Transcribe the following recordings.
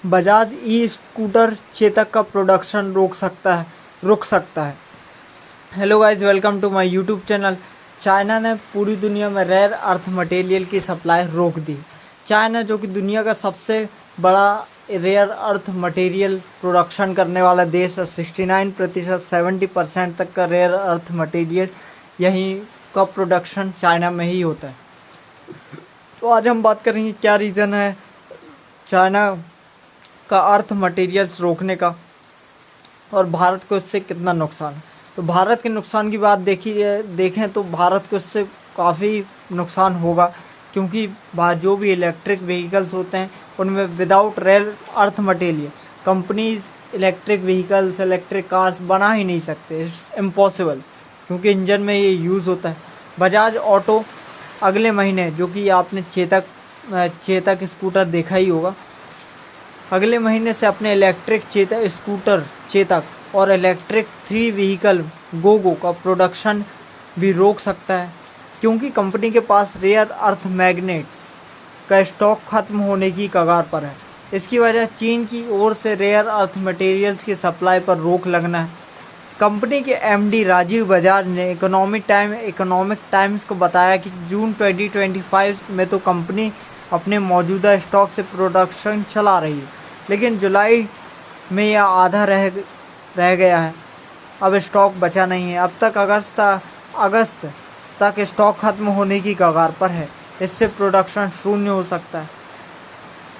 Bajaj e scooter Chetak का production रुक सकता है। Hello guys, welcome to my YouTube channel. China ने पूरी दुनिया में रेयर अर्थ मटेरियल की सप्लाई रोक दी। चाइना, जो कि दुनिया का सबसे बड़ा रेयर अर्थ मटेरियल प्रोडक्शन करने वाला देश है, 69% 70% तक का रेयर अर्थ मटेरियल यहीं का प्रोडक्शन चाइना में ही होता है। तो आज हम बात करेंगे क्या रीज़न है चाइना का अर्थ मटेरियल्स रोकने का और भारत को इससे कितना नुकसान है। तो भारत के नुकसान की बात देखें तो भारत को इससे काफ़ी नुकसान होगा, क्योंकि जो भी इलेक्ट्रिक व्हीकल्स होते हैं उनमें without rare earth material companies electric vehicles, electric cars बना ही नहीं सकते। इट्स इम्पॉसिबल, क्योंकि इंजन में ये यूज़ होता है। बजाज ऑटो अगले महीने, जो कि आपने चेतक स्कूटर देखा ही होगा, अगले महीने से अपने इलेक्ट्रिक स्कूटर चेतक और इलेक्ट्रिक 3 व्हीकल गोगो का प्रोडक्शन भी रोक सकता है, क्योंकि कंपनी के पास रेयर अर्थ मैग्नेट्स का स्टॉक खत्म होने की कगार पर है। इसकी वजह चीन की ओर से रेयर अर्थ मटेरियल्स की सप्लाई पर रोक लगना है। कंपनी के एमडी राजीव बजाज ने इकोनॉमिक टाइम्स को बताया कि जून 2025 में तो कंपनी अपने मौजूदा स्टॉक से प्रोडक्शन चला रही है, लेकिन जुलाई में यह आधा रह गया है। अब स्टॉक बचा नहीं है। अब तक अगस्त तक स्टॉक खत्म होने की कगार पर है। इससे प्रोडक्शन शून्य हो सकता है।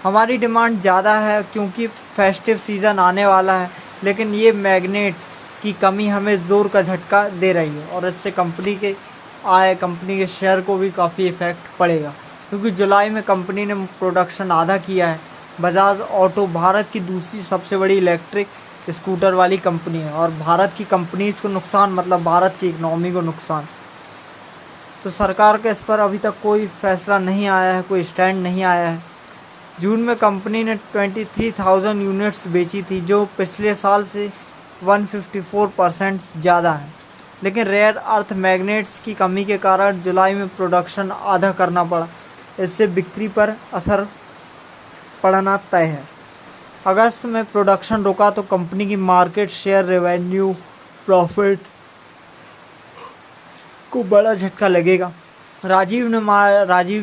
हमारी डिमांड ज़्यादा है क्योंकि फेस्टिव सीज़न आने वाला है, लेकिन ये मैग्नेट्स की कमी हमें ज़ोर का झटका दे रही है और इससे कंपनी के शेयर को भी काफ़ी इफ़ेक्ट पड़ेगा, क्योंकि जुलाई में कंपनी ने प्रोडक्शन आधा किया है। बजाज ऑटो भारत की दूसरी सबसे बड़ी इलेक्ट्रिक स्कूटर वाली कंपनी है और भारत की कंपनीज़ को नुकसान मतलब भारत की इकनॉमी को नुकसान। तो सरकार का इस पर अभी तक कोई फैसला नहीं आया है, कोई स्टैंड नहीं आया है। जून में कंपनी ने 23,000 यूनिट्स बेची थी, जो पिछले साल से 154% ज़्यादा है, लेकिन रेयर अर्थ मैग्नेट्स की कमी के कारण जुलाई में प्रोडक्शन आधा करना पड़ा। इससे बिक्री पर असर पड़ना तय है। अगस्त में प्रोडक्शन रुका तो कंपनी की मार्केट शेयर, रेवेन्यू, प्रॉफिट को बड़ा झटका लगेगा। राजीव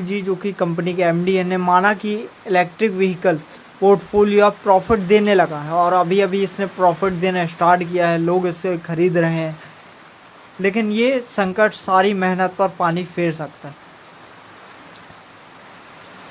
जी, जो कि कंपनी के एमडी ने माना कि इलेक्ट्रिक व्हीकल्स पोर्टफोलियो अब प्रॉफिट देने लगा है और अभी इसने प्रॉफिट देना स्टार्ट किया है। लोग इसे खरीद रहे हैं, लेकिन ये संकट सारी मेहनत पर पानी फेर सकता है।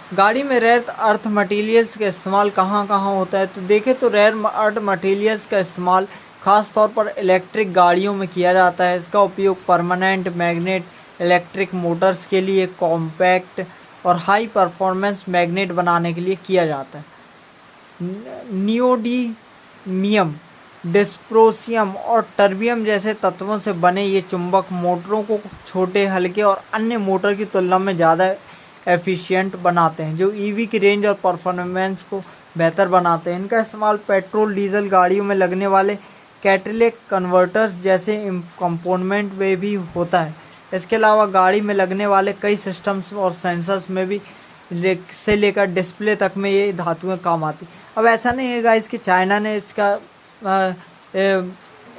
गाड़ी में रेयर अर्थ मटेरियल्स का इस्तेमाल कहाँ होता है, तो देखें तो रेयर अर्थ मटेरियल्स का इस्तेमाल ख़ास तौर पर इलेक्ट्रिक गाड़ियों में किया जाता है। इसका उपयोग परमानेंट मैग्नेट इलेक्ट्रिक मोटर्स के लिए कॉम्पैक्ट और हाई परफॉर्मेंस मैग्नेट बनाने के लिए किया जाता है। नियोडीमियम, डिस्प्रोसियम और टर्बियम जैसे तत्वों से बने ये चुंबक मोटरों को छोटे, हल्के और अन्य मोटर की तुलना में ज़्यादा एफिशिएंट बनाते हैं, जो ईवी की रेंज और परफॉर्मेंस को बेहतर बनाते हैं। इनका इस्तेमाल पेट्रोल डीजल गाड़ियों में लगने वाले कैटलिटिक कन्वर्टर्स जैसे कंपोनेंट में भी होता है। इसके अलावा गाड़ी में लगने वाले कई सिस्टम्स और सेंसर्स में भी से लेकर डिस्प्ले तक में ये धातुएं काम आती। अब ऐसा नहीं है गाइस कि चाइना ने इसका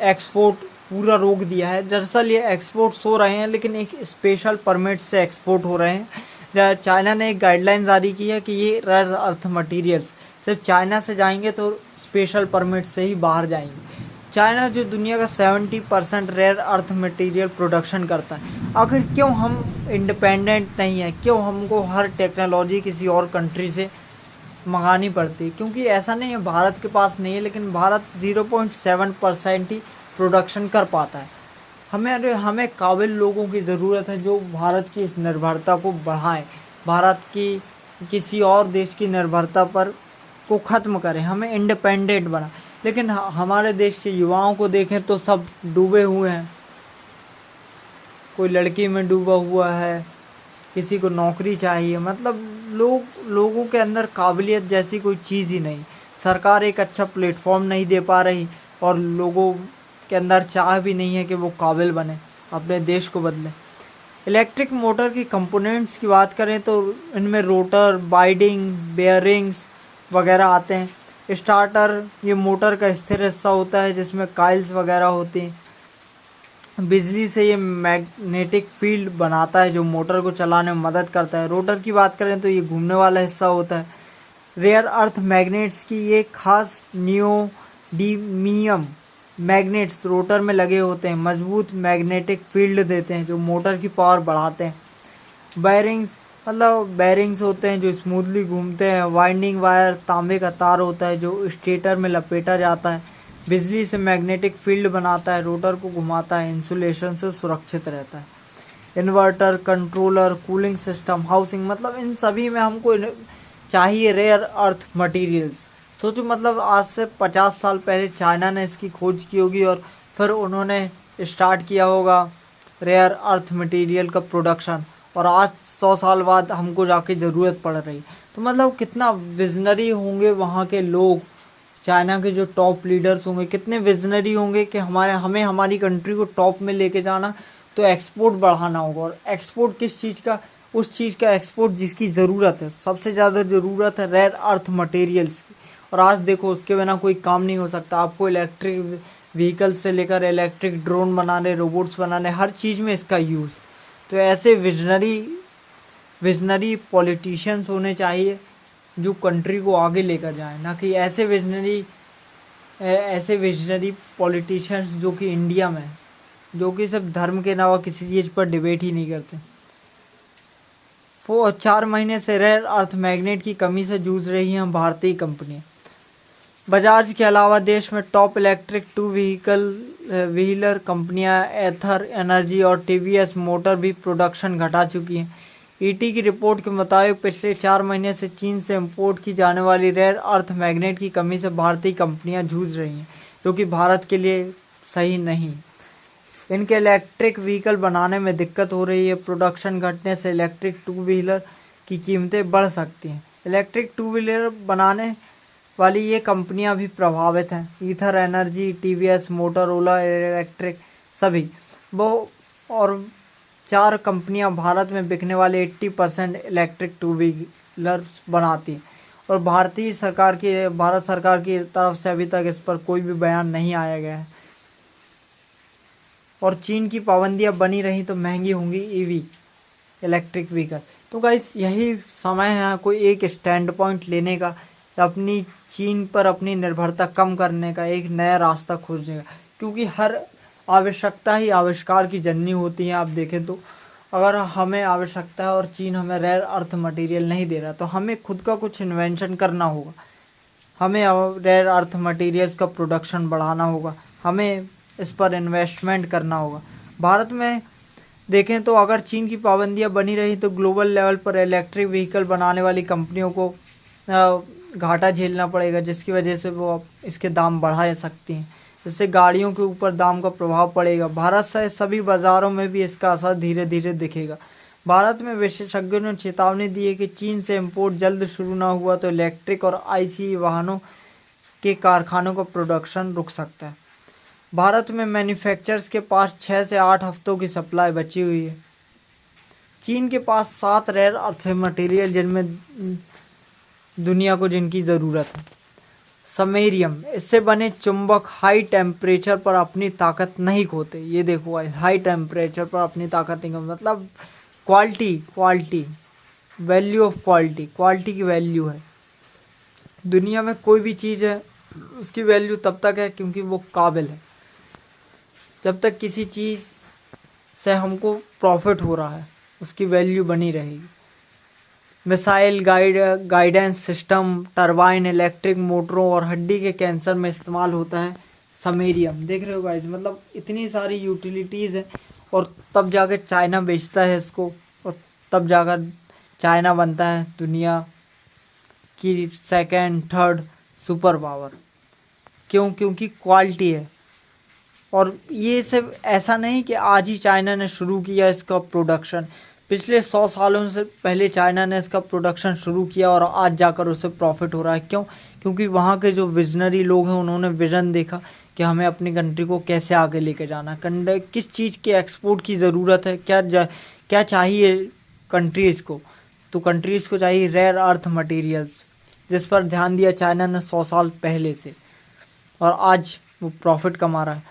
एक्सपोर्ट पूरा रोक दिया है। दरअसल ये एक्सपोर्ट्स हो रहे हैं, लेकिन एक स्पेशल परमिट से एक्सपोर्ट हो रहे हैं। चाइना ने एक गाइडलाइन जारी की है कि ये रेयर अर्थ मटेरियल्स सिर्फ चाइना से जाएंगे तो स्पेशल परमिट से ही बाहर जाएंगे। चाइना जो दुनिया का 70% रेयर अर्थ मटेरियल प्रोडक्शन करता है, आखिर क्यों हम इंडिपेंडेंट नहीं है, क्यों हमको हर टेक्नोलॉजी किसी और कंट्री से मंगानी पड़ती है? क्योंकि ऐसा नहीं है भारत के पास नहीं है, लेकिन भारत 0.7% ही प्रोडक्शन कर पाता है। हमें काबिल लोगों की ज़रूरत है जो भारत की इस निर्भरता को बढ़ाएं, भारत की किसी और देश की निर्भरता पर को ख़त्म करें, हमें इंडिपेंडेंट बना। लेकिन हमारे देश के युवाओं को देखें तो सब डूबे हुए हैं। कोई लड़की में डूबा हुआ है, किसी को नौकरी चाहिए, मतलब लोगों के अंदर काबिलियत जैसी कोई चीज़ ही नहीं। सरकार एक अच्छा प्लेटफॉर्म नहीं दे पा रही और लोगों के अंदर चाह भी नहीं है कि वो काबिल बने, अपने देश को बदलें। इलेक्ट्रिक मोटर की कंपोनेंट्स की बात करें तो इनमें रोटर, वाइंडिंग, बेयरिंग्स वगैरह आते हैं। स्टार्टर ये मोटर का स्थिर हिस्सा होता है जिसमें कॉइल्स वगैरह होती हैं। बिजली से ये मैग्नेटिक फील्ड बनाता है जो मोटर को चलाने में मदद करता है। रोटर की बात करें तो ये घूमने वाला हिस्सा होता है। रेयर अर्थ मैग्नेट्स की ये खास नियोडिमियम मैग्नेट्स रोटर में लगे होते हैं, मजबूत मैग्नेटिक फील्ड देते हैं जो मोटर की पावर बढ़ाते हैं। बैरिंग्स होते हैं जो स्मूथली घूमते हैं। वाइंडिंग वायर तांबे का तार होता है जो स्टेटर में लपेटा जाता है, बिजली से मैग्नेटिक फील्ड बनाता है, रोटर को घुमाता है, इंसुलेशन से सुरक्षित रहता है। Inverter, controller, cooling system, housing, मतलब इन सभी में हमको चाहिए रेयर अर्थ मटेरियल्स। सोचो मतलब आज से 50 साल पहले चाइना ने इसकी खोज की होगी और फिर उन्होंने स्टार्ट किया होगा रेयर अर्थ मटेरियल का प्रोडक्शन, और आज 100 साल बाद हमको जाके ज़रूरत पड़ रही। तो मतलब कितना विजनरी होंगे वहाँ के लोग, चाइना के जो टॉप लीडर्स होंगे कितने विजनरी होंगे कि हमें हमारी कंट्री को टॉप में लेके जाना, तो एक्सपोर्ट बढ़ाना होगा। और एक्सपोर्ट किस चीज़ का? उस चीज़ का एक्सपोर्ट जिसकी ज़रूरत है। सबसे ज़्यादा ज़रूरत है रेयर अर्थ मटेरियल्स की, और आज देखो उसके बिना कोई काम नहीं हो सकता। आपको इलेक्ट्रिक व्हीकल से लेकर इलेक्ट्रिक ड्रोन बनाने, रोबोट्स बनाने, हर चीज़ में इसका यूज़। तो ऐसे विजनरी पॉलिटिशियंस होने चाहिए जो कंट्री को आगे लेकर जाएं, ना कि ऐसे विजनरी पॉलिटिशियंस जो कि इंडिया में, जो कि सिर्फ धर्म के अलावा किसी चीज़ पर डिबेट ही नहीं करते। वो 4 महीने से रेयर अर्थ मैग्नेट की कमी से जूझ रही हैं भारतीय कंपनियां। बजाज के अलावा देश में टॉप इलेक्ट्रिक व्हीलर कंपनियां एथर एनर्जी और टीवीएस मोटर भी प्रोडक्शन घटा चुकी हैं। ईटी की रिपोर्ट के मुताबिक पिछले 4 महीने से चीन से इंपोर्ट की जाने वाली रेयर अर्थ मैग्नेट की कमी से भारतीय कंपनियां जूझ रही हैं, जो कि भारत के लिए सही नहीं। इनके इलेक्ट्रिक व्हीकल बनाने में दिक्कत हो रही है। प्रोडक्शन घटने से इलेक्ट्रिक 2 व्हीलर की कीमतें बढ़ सकती हैं। इलेक्ट्रिक 2 व्हीलर बनाने वाली ये कंपनियां भी प्रभावित हैं। Ether energy, TVS, Motorola electric, सभी वो और 4 कंपनियां भारत में बिकने वाले 80% इलेक्ट्रिक 2 व्हीलर्स बनाती हैं। और भारत सरकार की तरफ से अभी तक इस पर कोई भी बयान नहीं आया गया है। और चीन की पाबंदियां बनी रही तो महंगी होंगी ईवी इलेक्ट्रिक व्हीकल। तो गाइस यही समय है कोई एक स्टैंड पॉइंट लेने का, अपनी चीन पर अपनी निर्भरता कम करने का, एक नया रास्ता खोजने का, क्योंकि हर आवश्यकता ही आविष्कार की जननी होती है। आप देखें तो अगर हमें आवश्यकता है और चीन हमें रेयर अर्थ मटेरियल नहीं दे रहा, तो हमें खुद का कुछ इन्वेंशन करना होगा। हमें रेयर अर्थ मटेरियल्स का प्रोडक्शन बढ़ाना होगा, हमें इस पर इन्वेस्टमेंट करना होगा। भारत में देखें तो अगर चीन की पाबंदियां बनी रही तो ग्लोबल लेवल पर इलेक्ट्रिक व्हीकल बनाने वाली कंपनियों को घाटा झेलना पड़ेगा, जिसकी वजह से वो इसके दाम बढ़ा सकती हैं। इससे गाड़ियों के ऊपर दाम का प्रभाव पड़ेगा। भारत सहित सभी बाज़ारों में भी इसका असर धीरे धीरे दिखेगा। भारत में विशेषज्ञों ने चेतावनी दी है कि चीन से इंपोर्ट जल्द शुरू न हुआ तो इलेक्ट्रिक और आईसी वाहनों के कारखानों का प्रोडक्शन रुक सकता है। भारत में मैन्युफैक्चरर्स के पास 6 से 8 हफ्तों की सप्लाई बची हुई है। चीन के पास 7 रेयर अर्थ मटेरियल जिनमें दुनिया को जिनकी ज़रूरत है। समेरियम, इससे बने चुंबक हाई टेम्परेचर पर अपनी ताकत नहीं खोते। ये देखो हाई टेम्परेचर पर अपनी ताकत नहीं खोते, मतलब क्वालिटी वैल्यू ऑफ क्वालिटी की वैल्यू है। दुनिया में कोई भी चीज़ है उसकी वैल्यू तब तक है क्योंकि वो काबिल है। जब तक किसी चीज़ से हमको प्रॉफिट हो रहा है उसकी वैल्यू बनी रहेगी। Missile guidance system, turbine, electric मोटरों और हड्डी के कैंसर में इस्तेमाल होता है समेरियम। देख रहे हो गाइस, मतलब इतनी सारी यूटिलिटीज़ है, और तब जाकर चाइना बेचता है इसको, और तब जाकर चाइना बनता है दुनिया की 2nd 3rd सुपर पावर। क्यों? क्योंकि क्वालिटी है। और ये सिर्फ ऐसा नहीं कि आज ही चाइना ने शुरू किया इसका प्रोडक्शन, पिछले 100 सालों से पहले चाइना ने इसका प्रोडक्शन शुरू किया और आज जाकर उसे प्रॉफिट हो रहा है। क्यों? क्योंकि वहाँ के जो विजनरी लोग हैं उन्होंने विज़न देखा कि हमें अपनी कंट्री को कैसे आगे लेके जाना, किस चीज़ के एक्सपोर्ट की ज़रूरत है, क्या चाहिए कंट्रीज़ को। तो कंट्रीज़ को चाहिए रेयर अर्थ मटेरियल्स, जिस पर ध्यान दिया चाइना ने 100 साल पहले से, और आज वो प्रॉफिट कमा रहा है।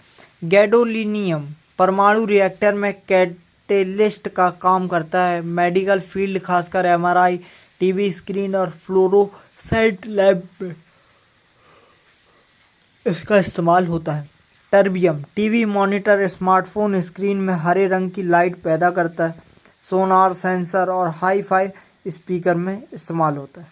गैडोलिनियम परमाणु रिएक्टर में कैटेलिस्ट का काम करता है। मेडिकल फील्ड खासकर एमआरआई, टीवी स्क्रीन और फ्लोरोसेंट लैब में इसका इस्तेमाल होता है। Terbium TV monitor, smartphone screen में हरे रंग की लाइट पैदा करता है। सोनार, सेंसर और हाई फाई स्पीकर में इस्तेमाल होता है।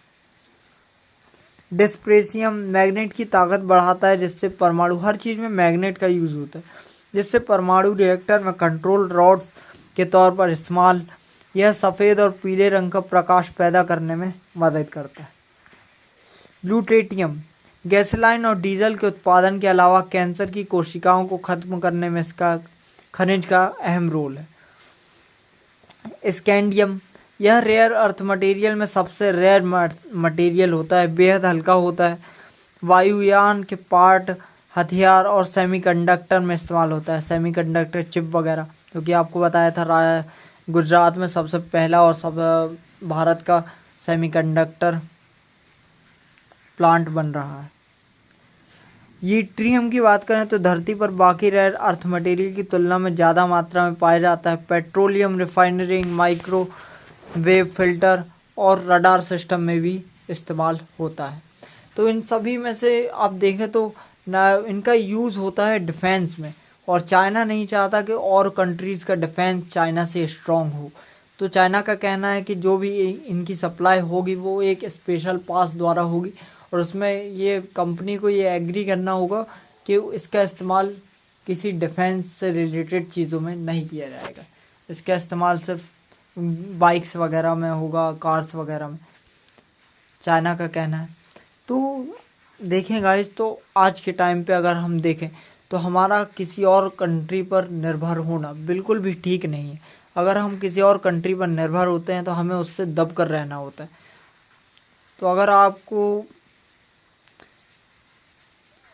डिस्प्रेसियम मैग्नेट की ताकत बढ़ाता है, जिससे परमाणु, हर चीज़ में मैग्नेट का यूज़ होता है, जिससे परमाणु रिएक्टर में कंट्रोल रॉड्स के तौर पर इस्तेमाल। यह सफ़ेद और पीले रंग का प्रकाश पैदा करने में मदद करता है। ल्यूटेटियम गैसोलीन और डीजल के उत्पादन के अलावा कैंसर की कोशिकाओं को खत्म करने में इसका खनिज का अहम रोल है। स्कैंडियम यह रेयर अर्थ मटेरियल में सबसे रेयर मटेरियल होता है, बेहद हल्का होता है। वायुयान के पार्ट, हथियार और सेमीकंडक्टर में इस्तेमाल होता है। सेमीकंडक्टर चिप वगैरह, क्योंकि आपको बताया था गुजरात में सबसे पहला और सब भारत का सेमीकंडक्टर प्लांट बन रहा है। यूट्रियम की बात करें तो धरती पर बाकी रेयर अर्थ मटेरियल की तुलना में ज़्यादा मात्रा में पाया जाता है। पेट्रोलियम रिफाइनरिंग, माइक्रोवेव फिल्टर और रडार सिस्टम में भी इस्तेमाल होता है। तो इन सभी में से आप देखें तो ना इनका यूज़ होता है डिफेंस में, और चाइना नहीं चाहता कि और कंट्रीज़ का डिफेंस चाइना से स्ट्रॉन्ग हो। तो चाइना का कहना है कि जो भी इनकी सप्लाई होगी वो एक स्पेशल पास द्वारा होगी, और उसमें ये कंपनी को ये एग्री करना होगा कि इसका इस्तेमाल किसी डिफेंस से रिलेटेड चीज़ों में नहीं किया जाएगा। इसका इस्तेमाल सिर्फ बाइक्स वगैरह में होगा, कार्स वगैरह में, चाइना का कहना है। तो देखें गाइस, तो आज के टाइम पे अगर हम देखें तो हमारा किसी और कंट्री पर निर्भर होना बिल्कुल भी ठीक नहीं है। अगर हम किसी और कंट्री पर निर्भर होते हैं तो हमें उससे दब कर रहना होता है। तो अगर आपको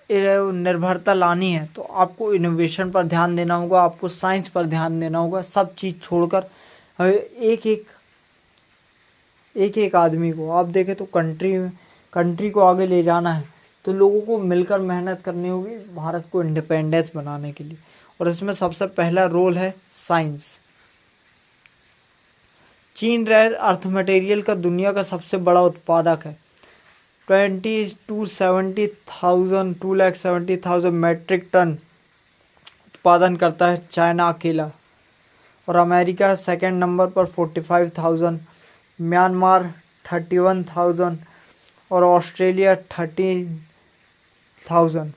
निर्भरता लानी है तो आपको इनोवेशन पर ध्यान देना होगा, आपको साइंस पर ध्यान देना होगा। सब चीज़ छोड़कर एक एक आदमी को आप देखें तो कंट्री को आगे ले जाना है तो लोगों को मिलकर मेहनत करनी होगी भारत को इंडिपेंडेंस बनाने के लिए, और इसमें सबसे पहला रोल है साइंस। चीन रेयर अर्थ मटेरियल का दुनिया का सबसे बड़ा उत्पादक है। 2,70,000 मैट्रिक टन उत्पादन करता है चाइना अकेला, और अमेरिका सेकंड नंबर पर 45,000, म्यांमार 31,000 और ऑस्ट्रेलिया 30,000।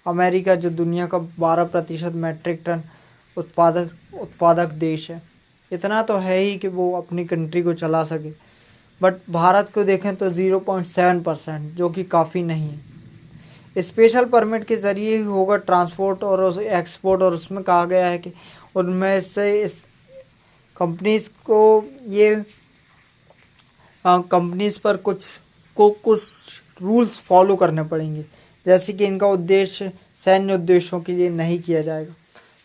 अमेरिका जो दुनिया का 12% मैट्रिक टन उत्पादक देश है, इतना तो है ही कि वो अपनी कंट्री को चला सके। बट भारत को देखें तो 0.7%, जो कि काफ़ी नहीं है। स्पेशल परमिट के ज़रिए ही होगा ट्रांसपोर्ट और एक्सपोर्ट, और उसमें कहा गया है कि उनमें से इस कंपनीज़ को ये कंपनीज़ पर कुछ रूल्स फॉलो करने पड़ेंगे, जैसे कि इनका उद्देश्य सैन्य उद्देश्यों के लिए नहीं किया जाएगा।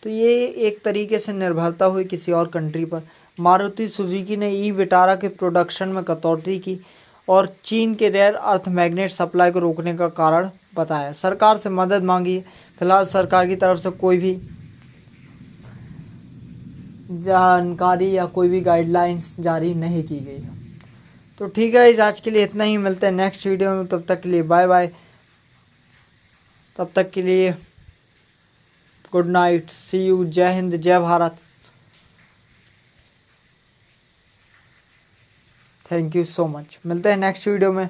तो ये एक तरीके से निर्भरता हुई किसी और कंट्री पर। मारुति सुजुकी ने ई विटारा के प्रोडक्शन में कटौती की और चीन के रेयर अर्थ मैग्नेट सप्लाई को रोकने का कारण बताया। सरकार से मदद मांगी है। फिलहाल सरकार की तरफ से कोई भी जानकारी या कोई भी गाइडलाइंस जारी नहीं की गई है। तो ठीक है, इस आज के लिए इतना ही। मिलते हैं नेक्स्ट वीडियो में, तब तक के लिए बाय बाय। तब तक के लिए गुड नाइट, सी यू, जय हिंद, जय Bharat. Thank you so much. मिलते हैं नेक्स्ट वीडियो में।